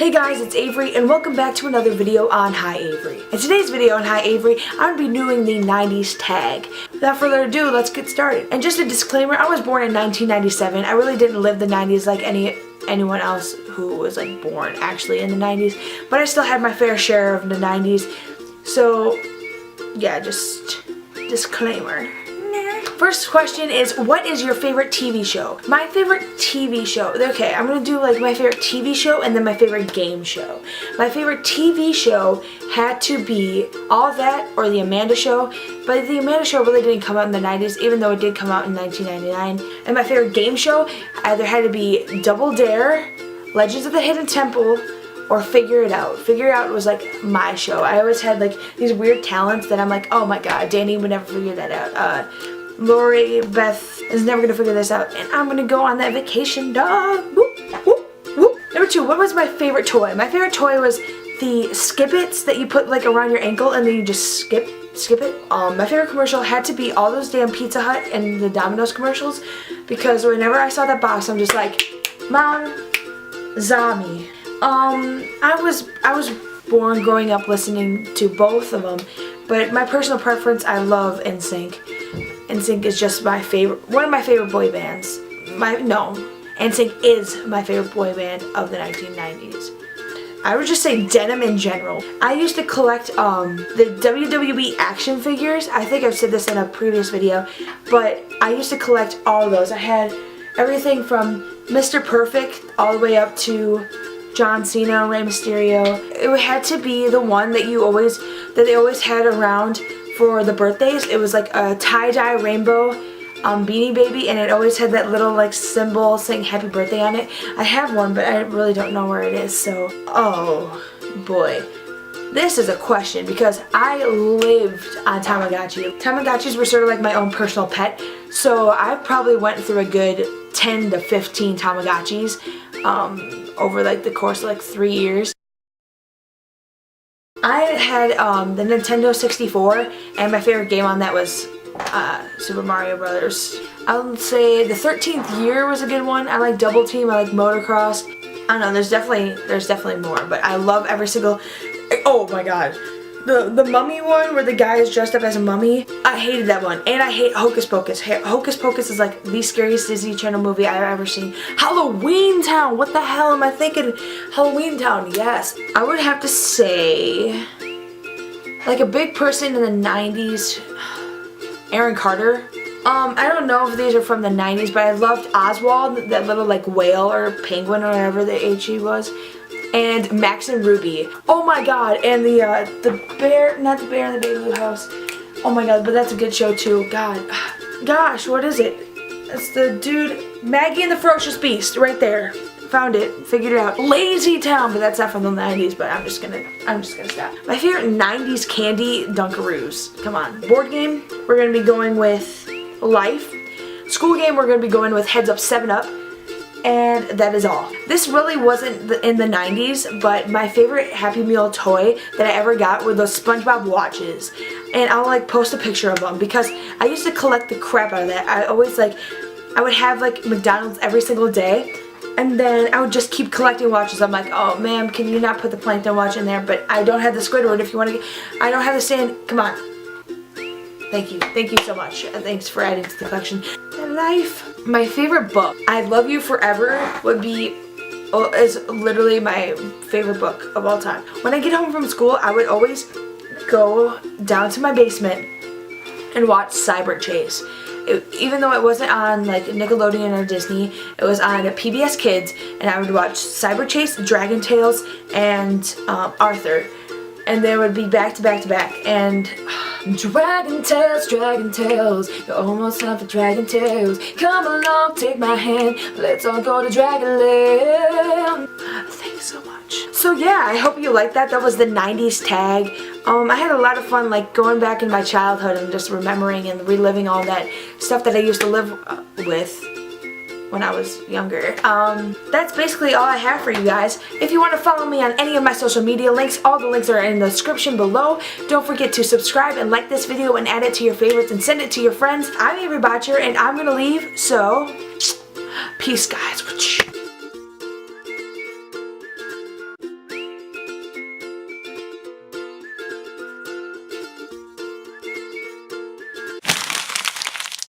Hey guys, it's Avery and welcome back to another video on Hi Avery. In today's video on Hi Avery, I'm going to be doing the 90s tag. Without further ado, let's get started. And just a disclaimer, I was born in 1997. I really didn't live the 90s like anyone else who was like born actually in the 90s, but I still had my fair share of the 90s. So yeah, just disclaimer. First question is, what is your favorite TV show? My favorite TV show, okay, I'm gonna do like my favorite TV show and then my favorite game show. My favorite TV show had to be All That or The Amanda Show, but The Amanda Show really didn't come out in the 90s, even though it did come out in 1999. And my favorite game show either had to be Double Dare, Legends of the Hidden Temple, or Figure It Out. Figure It Out was like my show. I always had like these weird talents that I'm like, oh my god, Danny would never figure that out. Lori Beth is never gonna figure this out, and I'm gonna go on that vacation, dog. Whoop, whoop, whoop. Number 2, what was my favorite toy? My favorite toy was the Skip-Its that you put like around your ankle and then you just skip it. My favorite commercial had to be all those damn Pizza Hut and the Domino's commercials, because whenever I saw that box, I'm just like, Mom, Zami. I was born growing up listening to both of them, but my personal preference, I love NSYNC. NSYNC is just my favorite, one of my favorite boy bands. NSYNC is my favorite boy band of the 1990s. I would just say denim in general. I used to collect the WWE action figures. I think I've said this in a previous video, but I used to collect all of those. I had everything from Mr. Perfect all the way up to John Cena, Rey Mysterio. It had to be the one that they always had around for the birthdays. It was like a tie-dye rainbow Beanie Baby, and it always had that little like symbol saying happy birthday on it. I have one, but I really don't know where it is, so oh boy. This is a question because I lived on Tamagotchi. Tamagotchis were sort of like my own personal pet, so I probably went through a good 10 to 15 Tamagotchis over like the course of like 3 years. I had the Nintendo 64, and my favorite game on that was Super Mario Brothers. I would say the 13th Year was a good one. I like Double Team, I like Motocross. I don't know, there's definitely more, but I love every single, oh my god. The mummy one where the guy is dressed up as a mummy, I hated that one. And I hate Hocus Pocus. Hocus Pocus is like the scariest Disney Channel movie I've ever seen. Halloween Town, what the hell am I thinking? Halloween Town, yes. I would have to say, like a big person in the 90s, Aaron Carter. I don't know if these are from the 90s, but I loved Oswald, that little like whale or penguin or whatever the HE was. And Max and Ruby. Oh my god, and the bear, not the bear in the Baby Blue House. Oh my god, but that's a good show too. God, gosh, what is it? It's the dude, Maggie and the Ferocious Beast, right there. Found it, figured it out. Lazy Town, but that's not from the 90s, but I'm just gonna stop. My favorite 90s candy, Dunkaroos. Come on. Board game, we're gonna be going with Life. School game, we're gonna be going with Heads Up 7-Up. And that is all. This really wasn't in the 90s, but my favorite Happy Meal toy that I ever got were those SpongeBob watches. And I'll like post a picture of them because I used to collect the crap out of that. I would have like McDonald's every single day, and then I would just keep collecting watches. I'm like, oh ma'am, can you not put the Plankton watch in there? But I don't have the Squidward if you want to get, I don't have the stand, come on. Thank you so much. Thanks for adding to the collection. Life. My favorite book, I Love You Forever, is literally my favorite book of all time. When I get home from school, I would always go down to my basement and watch Cyber Chase. Even though it wasn't on like Nickelodeon or Disney, it was on PBS Kids, and I would watch Cyber Chase, Dragon Tales, and Arthur. And they would be back to back to back, and Dragon Tales, you're almost time for Dragon Tales. Come along, take my hand, let's all go to Dragonland. Thanks so much. So yeah, I hope you liked that. That was the 90s tag. I had a lot of fun like going back in my childhood and just remembering and reliving all that stuff that I used to live with when I was younger. That's basically all I have for you guys. If you want to follow me on any of my social media links, all the links are in the description below. Don't forget to subscribe and like this video and add it to your favorites and send it to your friends. I'm Averee Bottcher, and I'm gonna leave, so peace guys.